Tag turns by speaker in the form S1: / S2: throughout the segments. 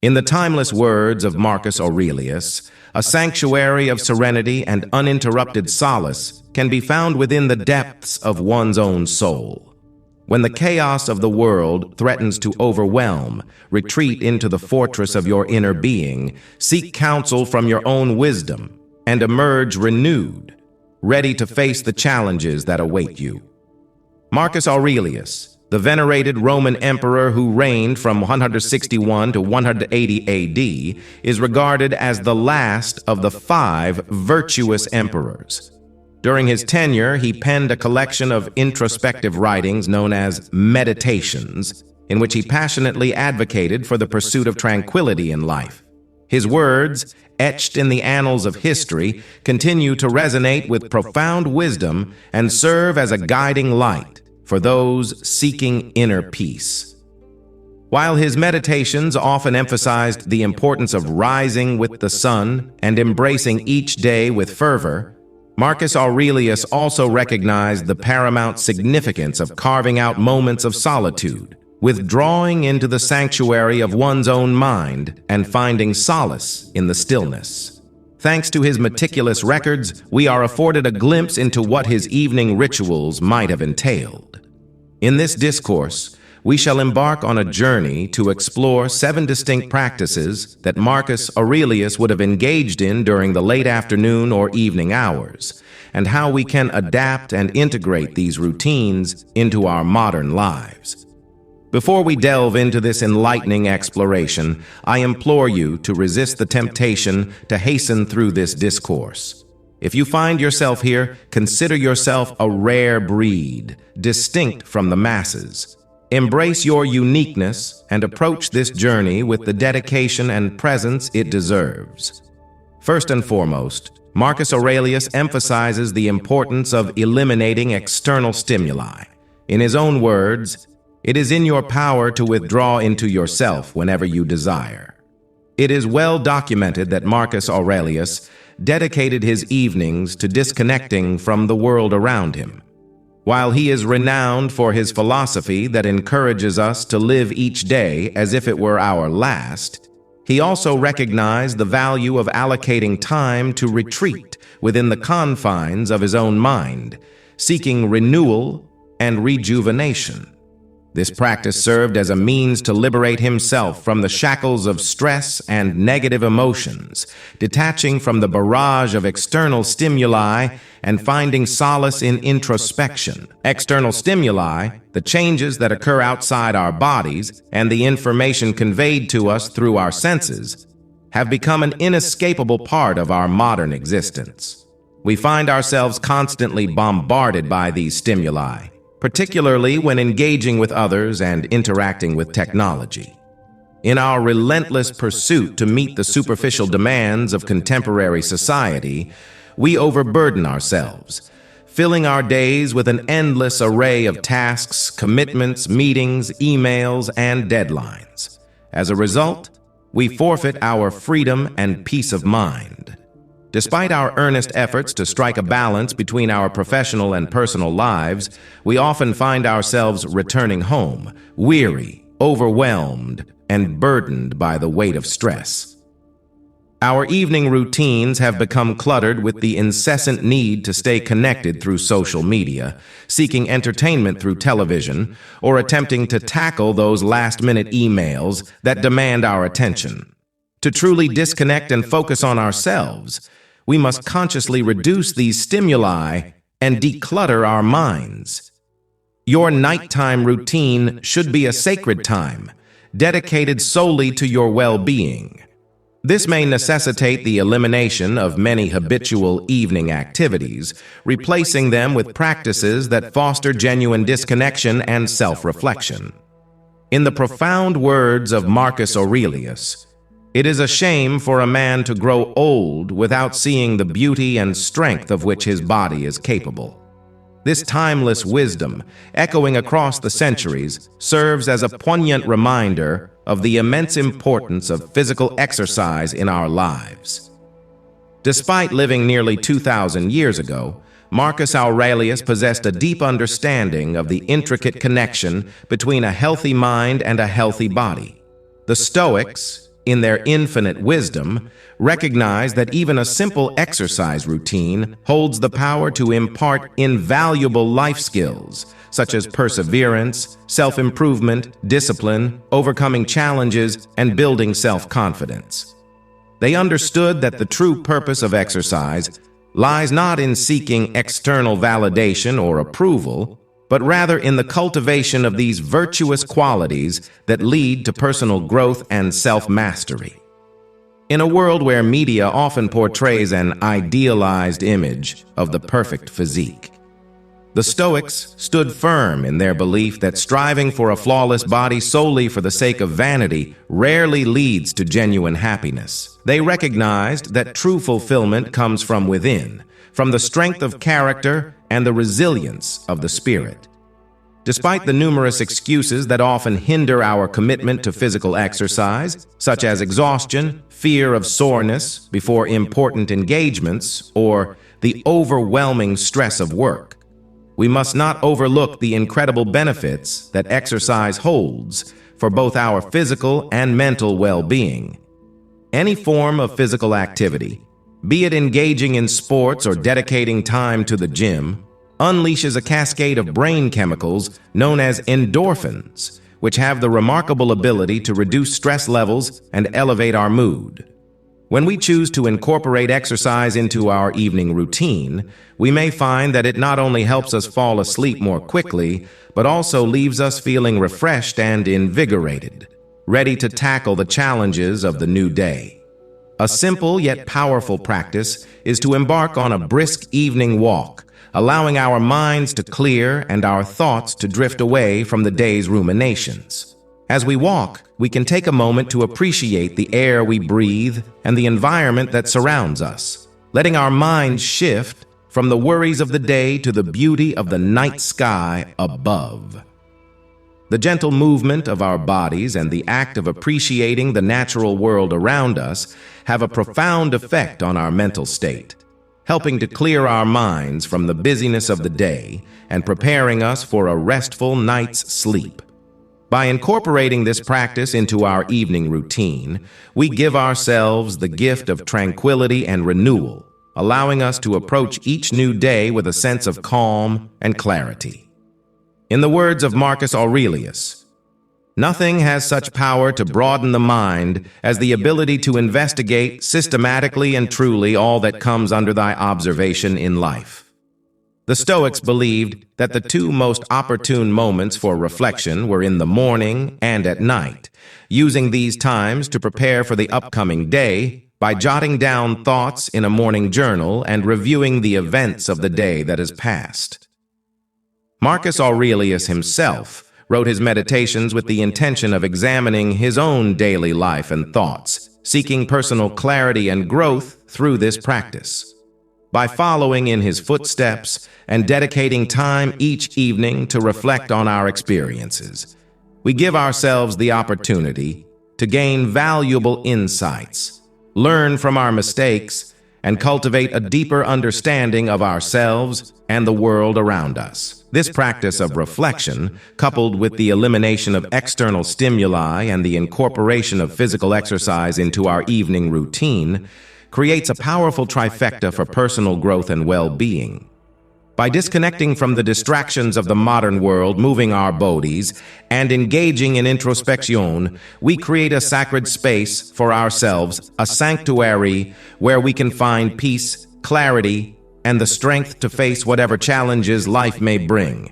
S1: In the timeless words of Marcus Aurelius, a sanctuary of serenity and uninterrupted solace can be found within the depths of one's own soul. When the chaos of the world threatens to overwhelm, retreat into the fortress of your inner being, seek counsel from your own wisdom, and emerge renewed, ready to face the challenges that await you. Marcus Aurelius, the venerated Roman emperor who reigned from 161 to 180 AD, is regarded as the last of the 5 virtuous emperors. During his tenure, he penned a collection of introspective writings known as meditations, in which he passionately advocated for the pursuit of tranquility in life. His words, etched in the annals of history, continue to resonate with profound wisdom and serve as a guiding light for those seeking inner peace. While his meditations often emphasized the importance of rising with the sun and embracing each day with fervor, Marcus Aurelius also recognized the paramount significance of carving out moments of solitude, withdrawing into the sanctuary of one's own mind and finding solace in the stillness. Thanks to his meticulous records, we are afforded a glimpse into what his evening rituals might have entailed. In this discourse, we shall embark on a journey to explore 7 distinct practices that Marcus Aurelius would have engaged in during the late afternoon or evening hours, and how we can adapt and integrate these routines into our modern lives. Before we delve into this enlightening exploration, I implore you to resist the temptation to hasten through this discourse. If you find yourself here, consider yourself a rare breed, distinct from the masses. Embrace your uniqueness and approach this journey with the dedication and presence it deserves. First and foremost, Marcus Aurelius emphasizes the importance of eliminating external stimuli. In his own words, it is in your power to withdraw into yourself whenever you desire. It is well documented that Marcus Aurelius dedicated his evenings to disconnecting from the world around him. While he is renowned for his philosophy that encourages us to live each day as if it were our last, he also recognized the value of allocating time to retreat within the confines of his own mind, seeking renewal and rejuvenation. This practice served as a means to liberate himself from the shackles of stress and negative emotions, detaching from the barrage of external stimuli and finding solace in introspection. External stimuli, the changes that occur outside our bodies, and the information conveyed to us through our senses, have become an inescapable part of our modern existence. We find ourselves constantly bombarded by these stimuli, particularly when engaging with others and interacting with technology. In our relentless pursuit to meet the superficial demands of contemporary society, we overburden ourselves, filling our days with an endless array of tasks, commitments, meetings, emails, and deadlines. As a result, we forfeit our freedom and peace of mind. Despite our earnest efforts to strike a balance between our professional and personal lives, we often find ourselves returning home, weary, overwhelmed, and burdened by the weight of stress. Our evening routines have become cluttered with the incessant need to stay connected through social media, seeking entertainment through television, or attempting to tackle those last-minute emails that demand our attention. To truly disconnect and focus on ourselves, we must consciously reduce these stimuli and declutter our minds. Your nighttime routine should be a sacred time, dedicated solely to your well-being. This may necessitate the elimination of many habitual evening activities, replacing them with practices that foster genuine disconnection and self-reflection. In the profound words of Marcus Aurelius, "It is a shame for a man to grow old without seeing the beauty and strength of which his body is capable." This timeless wisdom, echoing across the centuries, serves as a poignant reminder of the immense importance of physical exercise in our lives. Despite living nearly 2,000 years ago, Marcus Aurelius possessed a deep understanding of the intricate connection between a healthy mind and a healthy body. The Stoics, in their infinite wisdom, recognize that even a simple exercise routine holds the power to impart invaluable life skills, such as perseverance, self-improvement, discipline, overcoming challenges, and building self-confidence. They understood that the true purpose of exercise lies not in seeking external validation or approval, but rather in the cultivation of these virtuous qualities that lead to personal growth and self-mastery. In a world where media often portrays an idealized image of the perfect physique, the Stoics stood firm in their belief that striving for a flawless body solely for the sake of vanity rarely leads to genuine happiness. They recognized that true fulfillment comes from within, from the strength of character and the resilience of the spirit. Despite the numerous excuses that often hinder our commitment to physical exercise, such as exhaustion, fear of soreness before important engagements, or the overwhelming stress of work, we must not overlook the incredible benefits that exercise holds for both our physical and mental well-being. Any form of physical activity, be it engaging in sports or dedicating time to the gym, unleashes a cascade of brain chemicals known as endorphins, which have the remarkable ability to reduce stress levels and elevate our mood. When we choose to incorporate exercise into our evening routine, we may find that it not only helps us fall asleep more quickly, but also leaves us feeling refreshed and invigorated, ready to tackle the challenges of the new day. A simple yet powerful practice is to embark on a brisk evening walk, allowing our minds to clear and our thoughts to drift away from the day's ruminations. As we walk, we can take a moment to appreciate the air we breathe and the environment that surrounds us, letting our minds shift from the worries of the day to the beauty of the night sky above. The gentle movement of our bodies and the act of appreciating the natural world around us have a profound effect on our mental state, helping to clear our minds from the busyness of the day and preparing us for a restful night's sleep. By incorporating this practice into our evening routine, we give ourselves the gift of tranquility and renewal, allowing us to approach each new day with a sense of calm and clarity. In the words of Marcus Aurelius, "Nothing has such power to broaden the mind as the ability to investigate systematically and truly all that comes under thy observation in life." The Stoics believed that the two most opportune moments for reflection were in the morning and at night, using these times to prepare for the upcoming day by jotting down thoughts in a morning journal and reviewing the events of the day that has passed. Marcus Aurelius himself wrote his meditations with the intention of examining his own daily life and thoughts, seeking personal clarity and growth through this practice. By following in his footsteps and dedicating time each evening to reflect on our experiences, we give ourselves the opportunity to gain valuable insights, learn from our mistakes, and cultivate a deeper understanding of ourselves and the world around us. This practice of reflection, coupled with the elimination of external stimuli and the incorporation of physical exercise into our evening routine, creates a powerful trifecta for personal growth and well-being. By disconnecting from the distractions of the modern world, moving our bodies, and engaging in introspection, we create a sacred space for ourselves, a sanctuary where we can find peace, clarity, and the strength to face whatever challenges life may bring.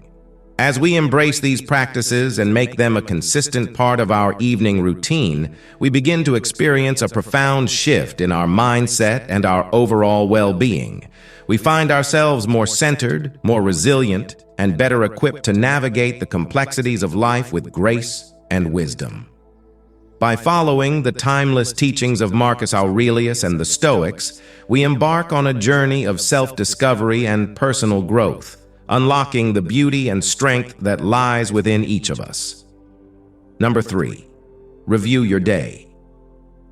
S1: As we embrace these practices and make them a consistent part of our evening routine, we begin to experience a profound shift in our mindset and our overall well-being. We find ourselves more centered, more resilient, and better equipped to navigate the complexities of life with grace and wisdom. By following the timeless teachings of Marcus Aurelius and the Stoics, we embark on a journey of self-discovery and personal growth, unlocking the beauty and strength that lies within each of us. Number 3, review your day.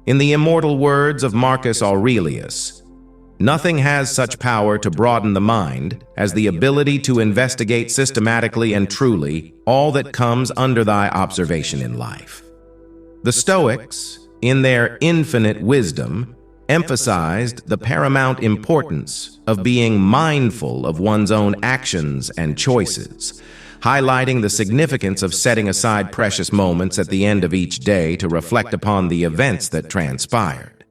S1: In the immortal words of Marcus Aurelius, "Nothing has such power to broaden the mind as the ability to investigate systematically and truly all that comes under thy observation in life." The Stoics, in their infinite wisdom, emphasized the paramount importance of being mindful of one's own actions and choices, highlighting the significance of setting aside precious moments at the end of each day to reflect upon the events that transpired.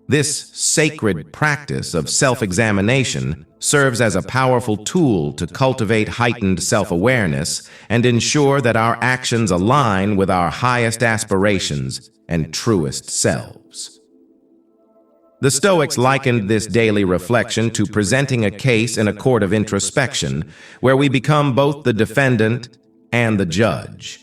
S1: This sacred practice of self-examination serves as a powerful tool to cultivate heightened self-awareness and ensure that our actions align with our highest aspirations and truest selves. The Stoics likened this daily reflection to presenting a case in a court of introspection, where we become both the defendant and the judge.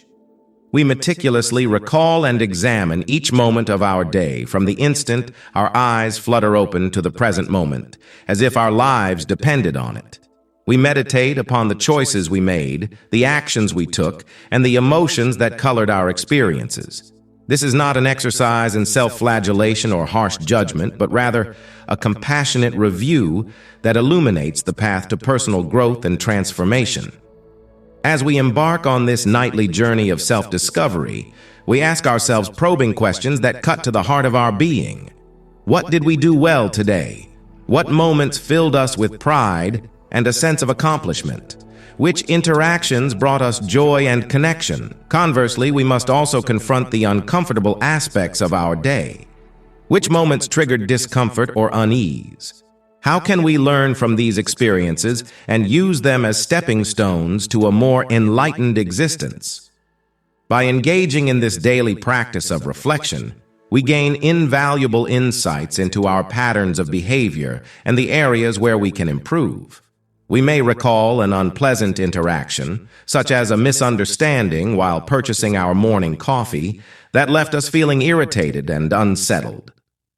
S1: We meticulously recall and examine each moment of our day from the instant our eyes flutter open to the present moment, as if our lives depended on it. We meditate upon the choices we made, the actions we took, and the emotions that colored our experiences. This is not an exercise in self-flagellation or harsh judgment, but rather a compassionate review that illuminates the path to personal growth and transformation. As we embark on this nightly journey of self-discovery, we ask ourselves probing questions that cut to the heart of our being. What did we do well today? What moments filled us with pride and a sense of accomplishment? Which interactions brought us joy and connection? Conversely, we must also confront the uncomfortable aspects of our day. Which moments triggered discomfort or unease? How can we learn from these experiences and use them as stepping stones to a more enlightened existence? By engaging in this daily practice of reflection, we gain invaluable insights into our patterns of behavior and the areas where we can improve. We may recall an unpleasant interaction, such as a misunderstanding while purchasing our morning coffee, that left us feeling irritated and unsettled.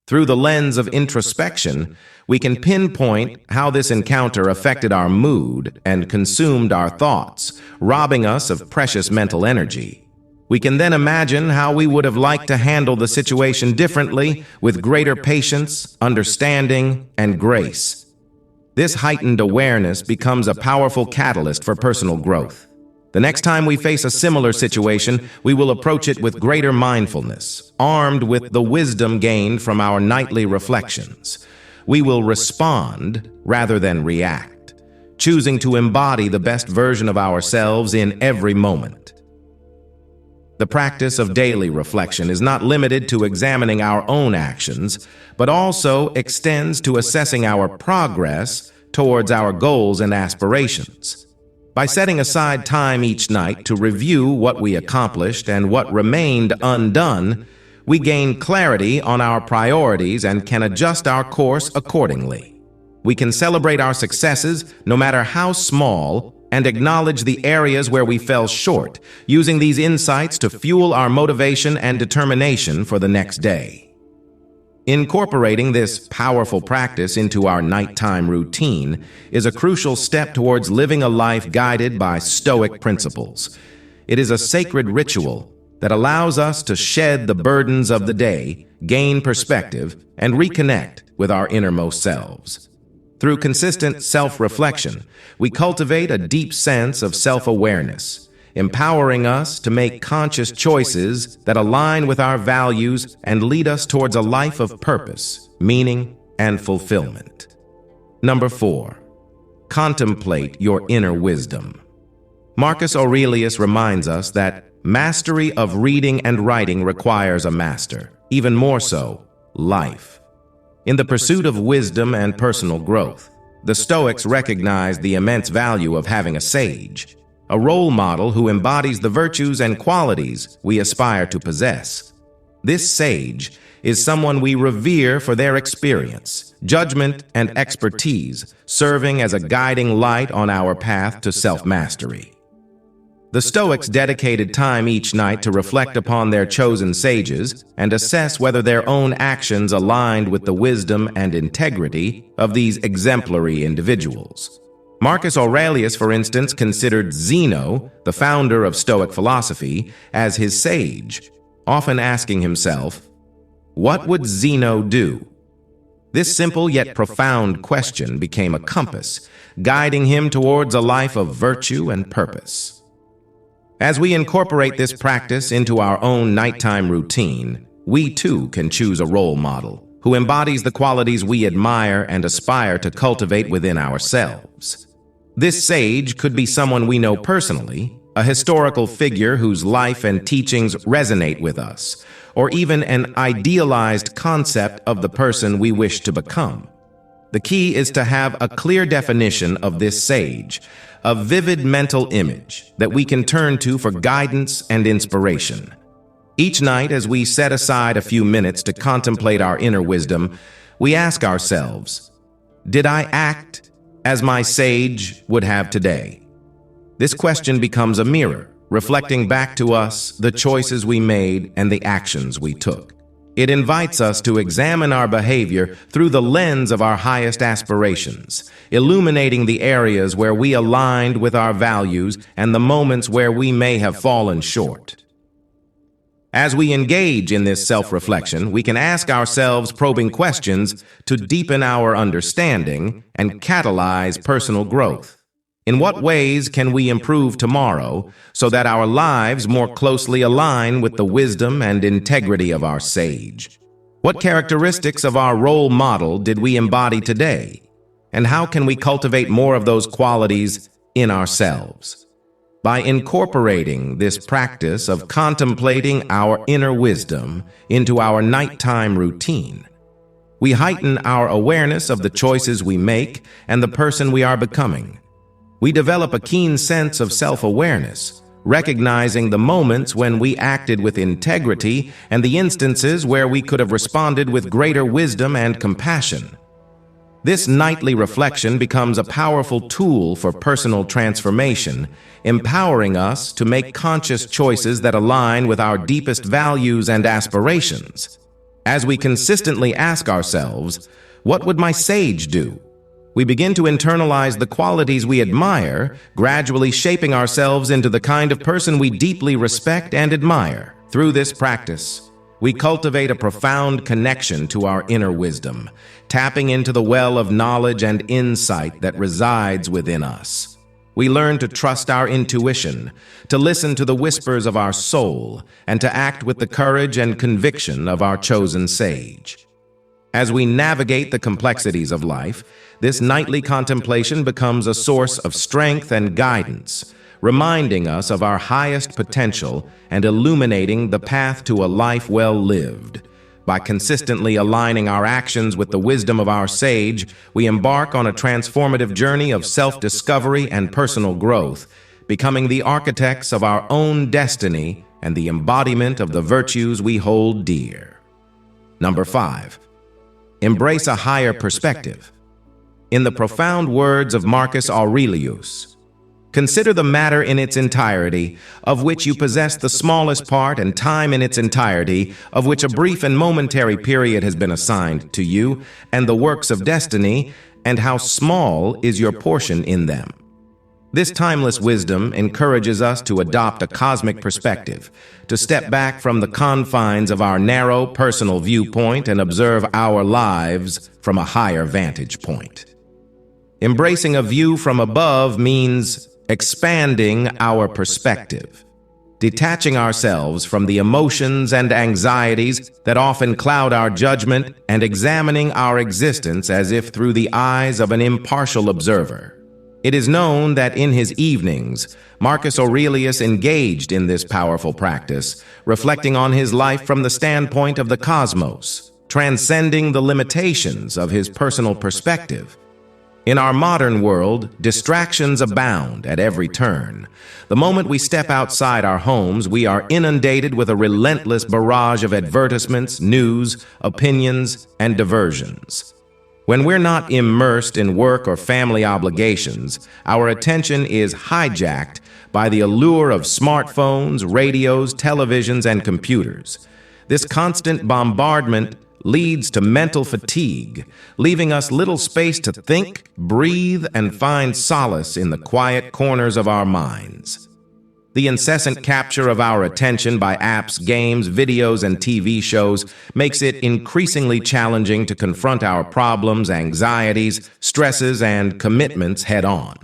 S1: Through the lens of introspection, we can pinpoint how this encounter affected our mood and consumed our thoughts, robbing us of precious mental energy. We can then imagine how we would have liked to handle the situation differently, with greater patience, understanding, and grace. This heightened awareness becomes a powerful catalyst for personal growth. The next time we face a similar situation, we will approach it with greater mindfulness, armed with the wisdom gained from our nightly reflections. We will respond rather than react, choosing to embody the best version of ourselves in every moment. The practice of daily reflection is not limited to examining our own actions, but also extends to assessing our progress towards our goals and aspirations. By setting aside time each night to review what we accomplished and what remained undone, we gain clarity on our priorities and can adjust our course accordingly. We can celebrate our successes, no matter how small, and acknowledge the areas where we fell short, using these insights to fuel our motivation and determination for the next day. Incorporating this powerful practice into our nighttime routine is a crucial step towards living a life guided by Stoic principles. It is a sacred ritual that allows us to shed the burdens of the day, gain perspective, and reconnect with our innermost selves. Through consistent self-reflection, we cultivate a deep sense of self-awareness, empowering us to make conscious choices that align with our values and lead us towards a life of purpose, meaning, and fulfillment. Number 4. Contemplate your inner wisdom. Marcus Aurelius reminds us that mastery of reading and writing requires a master, even more so, life. In the pursuit of wisdom and personal growth, the Stoics recognize the immense value of having a sage, a role model who embodies the virtues and qualities we aspire to possess. This sage is someone we revere for their experience, judgment, and expertise, serving as a guiding light on our path to self-mastery. The Stoics dedicated time each night to reflect upon their chosen sages and assess whether their own actions aligned with the wisdom and integrity of these exemplary individuals. Marcus Aurelius, for instance, considered Zeno, the founder of Stoic philosophy, as his sage, often asking himself, "What would Zeno do?" This simple yet profound question became a compass, guiding him towards a life of virtue and purpose. As we incorporate this practice into our own nighttime routine, we too can choose a role model who embodies the qualities we admire and aspire to cultivate within ourselves. This sage could be someone we know personally, a historical figure whose life and teachings resonate with us, or even an idealized concept of the person we wish to become. The key is to have a clear definition of this sage, a vivid mental image that we can turn to for guidance and inspiration. Each night, as we set aside a few minutes to contemplate our inner wisdom, we ask ourselves, did I act as my sage would have today? This question becomes a mirror, reflecting back to us the choices we made and the actions we took. It invites us to examine our behavior through the lens of our highest aspirations, illuminating the areas where we aligned with our values and the moments where we may have fallen short. As we engage in this self-reflection, we can ask ourselves probing questions to deepen our understanding and catalyze personal growth. In what ways can we improve tomorrow so that our lives more closely align with the wisdom and integrity of our sage? What characteristics of our role model did we embody today? And how can we cultivate more of those qualities in ourselves? By incorporating this practice of contemplating our inner wisdom into our nighttime routine, we heighten our awareness of the choices we make and the person we are becoming. We develop a keen sense of self-awareness, recognizing the moments when we acted with integrity and the instances where we could have responded with greater wisdom and compassion. This nightly reflection becomes a powerful tool for personal transformation, empowering us to make conscious choices that align with our deepest values and aspirations. As we consistently ask ourselves, what would my sage do? We begin to internalize the qualities we admire, gradually shaping ourselves into the kind of person we deeply respect and admire. Through this practice, we cultivate a profound connection to our inner wisdom, tapping into the well of knowledge and insight that resides within us. We learn to trust our intuition, to listen to the whispers of our soul, and to act with the courage and conviction of our chosen sage. As we navigate the complexities of life, this nightly contemplation becomes a source of strength and guidance, reminding us of our highest potential and illuminating the path to a life well lived. By consistently aligning our actions with the wisdom of our sage, we embark on a transformative journey of self-discovery and personal growth, becoming the architects of our own destiny and the embodiment of the virtues we hold dear. Number 5. Embrace a higher perspective. In the profound words of Marcus Aurelius, consider the matter in its entirety, of which you possess the smallest part, and time in its entirety, of which a brief and momentary period has been assigned to you, and the works of destiny, and how small is your portion in them. This timeless wisdom encourages us to adopt a cosmic perspective, to step back from the confines of our narrow personal viewpoint and observe our lives from a higher vantage point. Embracing a view from above means expanding our perspective, detaching ourselves from the emotions and anxieties that often cloud our judgment and examining our existence as if through the eyes of an impartial observer. It is known that in his evenings, Marcus Aurelius engaged in this powerful practice, reflecting on his life from the standpoint of the cosmos, transcending the limitations of his personal perspective. In our modern world, distractions abound at every turn. The moment we step outside our homes, we are inundated with a relentless barrage of advertisements, news, opinions, and diversions. When we're not immersed in work or family obligations, our attention is hijacked by the allure of smartphones, radios, televisions, and computers. This constant bombardment leads to mental fatigue, leaving us little space to think, breathe, and find solace in the quiet corners of our minds. The incessant capture of our attention by apps, games, videos, and TV shows makes it increasingly challenging to confront our problems, anxieties, stresses, and commitments head-on.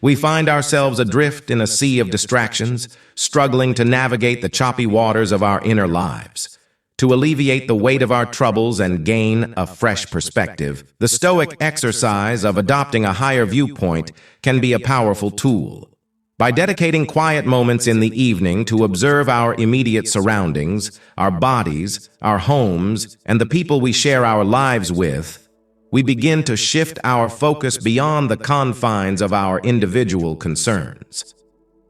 S1: We find ourselves adrift in a sea of distractions, struggling to navigate the choppy waters of our inner lives. to alleviate the weight of our troubles and gain a fresh perspective. The Stoic exercise of adopting a higher viewpoint can be a powerful tool. By dedicating quiet moments in the evening to observe our immediate surroundings, our bodies, our homes, and the people we share our lives with, we begin to shift our focus beyond the confines of our individual concerns.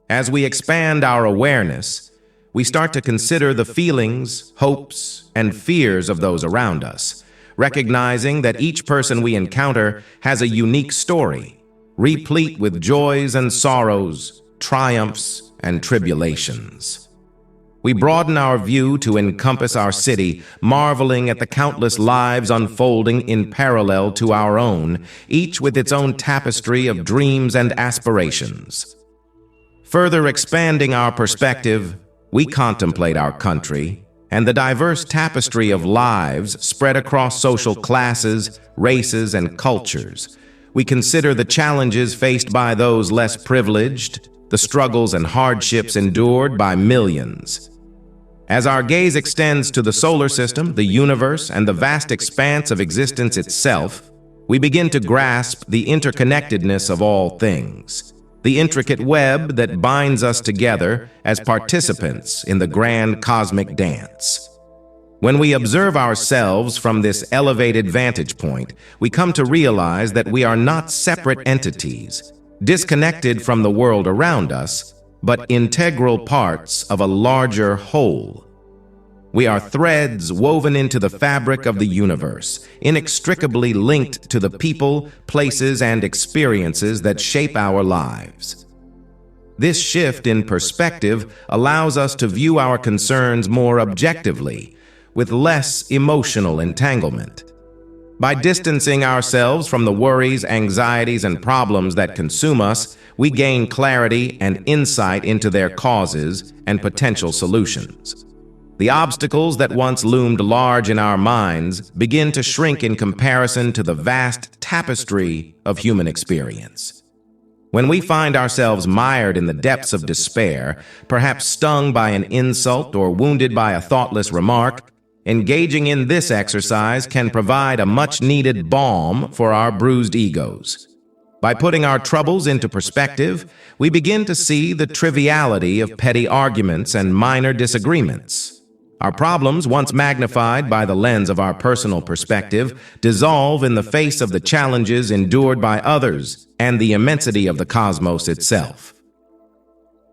S1: As we expand our awareness, we start to consider the feelings, hopes, and fears of those around us, recognizing that each person we encounter has a unique story, replete with joys and sorrows, triumphs and tribulations. We broaden our view to encompass our city, marveling at the countless lives unfolding in parallel to our own, each with its own tapestry of dreams and aspirations. Further expanding our perspective, we contemplate our country and the diverse tapestry of lives spread across social classes, races, and cultures. We consider the challenges faced by those less privileged, the struggles and hardships endured by millions. As our gaze extends to the solar system, the universe, and the vast expanse of existence itself, we begin to grasp the interconnectedness of all things, the intricate web that binds us together as participants in the grand cosmic dance. When we observe ourselves from this elevated vantage point, we come to realize that we are not separate entities, disconnected from the world around us, but integral parts of a larger whole. We are threads woven into the fabric of the universe, inextricably linked to the people, places, and experiences that shape our lives. This shift in perspective allows us to view our concerns more objectively, with less emotional entanglement. By distancing ourselves from the worries, anxieties, and problems that consume us, we gain clarity and insight into their causes and potential solutions. The obstacles that once loomed large in our minds begin to shrink in comparison to the vast tapestry of human experience. When we find ourselves mired in the depths of despair, perhaps stung by an insult or wounded by a thoughtless remark, engaging in this exercise can provide a much-needed balm for our bruised egos. By putting our troubles into perspective, we begin to see the triviality of petty arguments and minor disagreements. Our problems, once magnified by the lens of our personal perspective, dissolve in the face of the challenges endured by others and the immensity of the cosmos itself.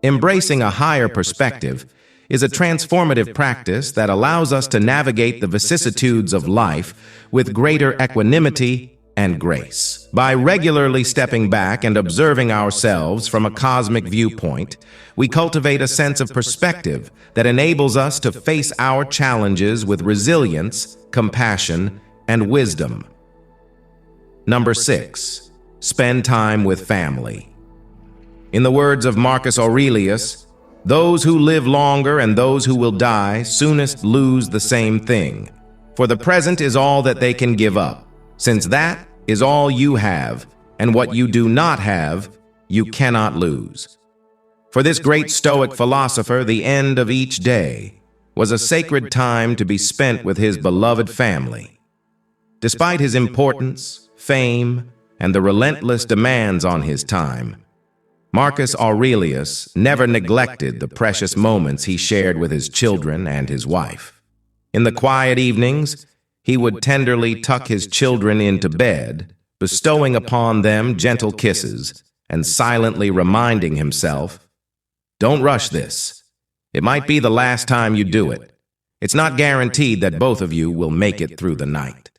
S1: Embracing a higher perspective is a transformative practice that allows us to navigate the vicissitudes of life with greater equanimity and grace. By regularly stepping back and observing ourselves from a cosmic viewpoint, we cultivate a sense of perspective that enables us to face our challenges with resilience, compassion, and wisdom. Number 6, spend time with family. In the words of Marcus Aurelius, "Those who live longer and those who will die soonest lose the same thing, for the present is all that they can give up, since that is all you have, and what you do not have, you cannot lose." For this great Stoic philosopher, the end of each day was a sacred time to be spent with his beloved family. Despite his importance, fame, and the relentless demands on his time, Marcus Aurelius never neglected the precious moments he shared with his children and his wife. In the quiet evenings, he would tenderly tuck his children into bed, bestowing upon them gentle kisses and silently reminding himself, "Don't rush this. It might be the last time you do it. It's not guaranteed that both of you will make it through the night."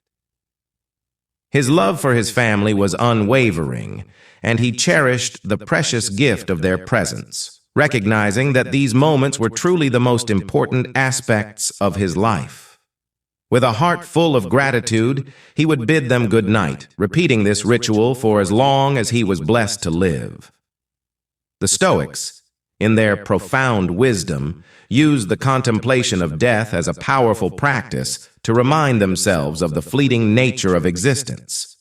S1: His love for his family was unwavering, and he cherished the precious gift of their presence, recognizing that these moments were truly the most important aspects of his life. With a heart full of gratitude, he would bid them good night, repeating this ritual for as long as he was blessed to live. The Stoics, in their profound wisdom, used the contemplation of death as a powerful practice to remind themselves of the fleeting nature of existence.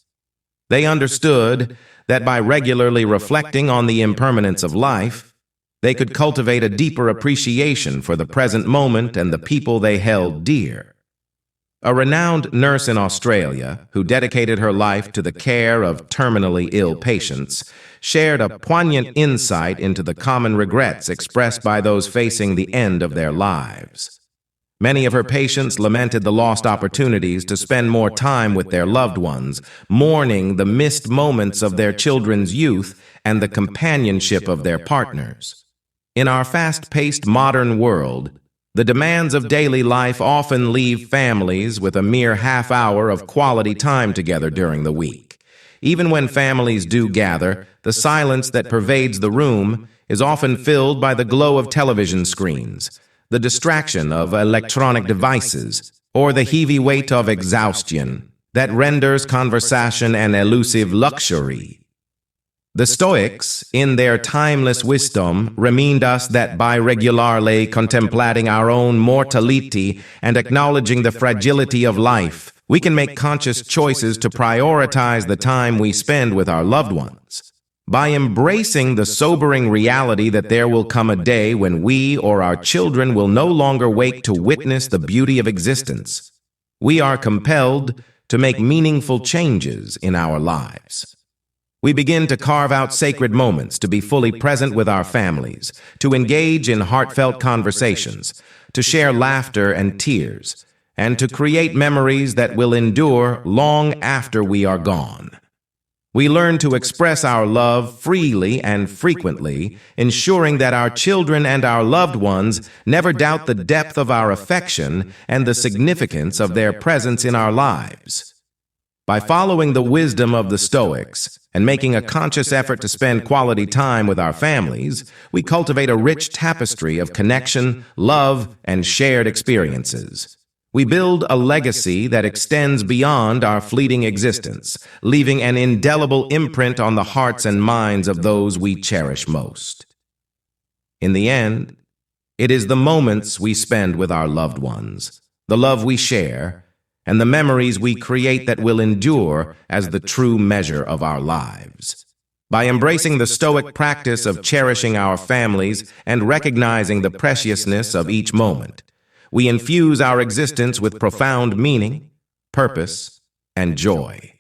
S1: They understood that by regularly reflecting on the impermanence of life, They could cultivate a deeper appreciation for the present moment and the people they held dear. A renowned nurse in Australia, who dedicated her life to the care of terminally ill patients, shared a poignant insight into the common regrets expressed by those facing the end of their lives. Many of her patients lamented the lost opportunities to spend more time with their loved ones, mourning the missed moments of their children's youth and the companionship of their partners. In our fast-paced modern world, the demands of daily life often leave families with a mere half hour of quality time together during the week. Even when families do gather, the silence that pervades the room is often filled by the glow of television screens, the distraction of electronic devices, or the heavy weight of exhaustion that renders conversation an elusive luxury. The Stoics, in their timeless wisdom, remind us that by regularly contemplating our own mortality and acknowledging the fragility of life, we can make conscious choices to prioritize the time we spend with our loved ones. By embracing the sobering reality that there will come a day when we or our children will no longer wake to witness the beauty of existence, we are compelled to make meaningful changes in our lives. We begin to carve out sacred moments to be fully present with our families, to engage in heartfelt conversations, to share laughter and tears, and to create memories that will endure long after we are gone. We learn to express our love freely and frequently, ensuring that our children and our loved ones never doubt the depth of our affection and the significance of their presence in our lives. By following the wisdom of the Stoics and making a conscious effort to spend quality time with our families, we cultivate a rich tapestry of connection, love, and shared experiences. We build a legacy that extends beyond our fleeting existence, leaving an indelible imprint on the hearts and minds of those we cherish most. In the end, it is the moments we spend with our loved ones, the love we share, and the memories we create that will endure as the true measure of our lives. By embracing the Stoic practice of cherishing our families and recognizing the preciousness of each moment, we infuse our existence with profound meaning, purpose, and joy.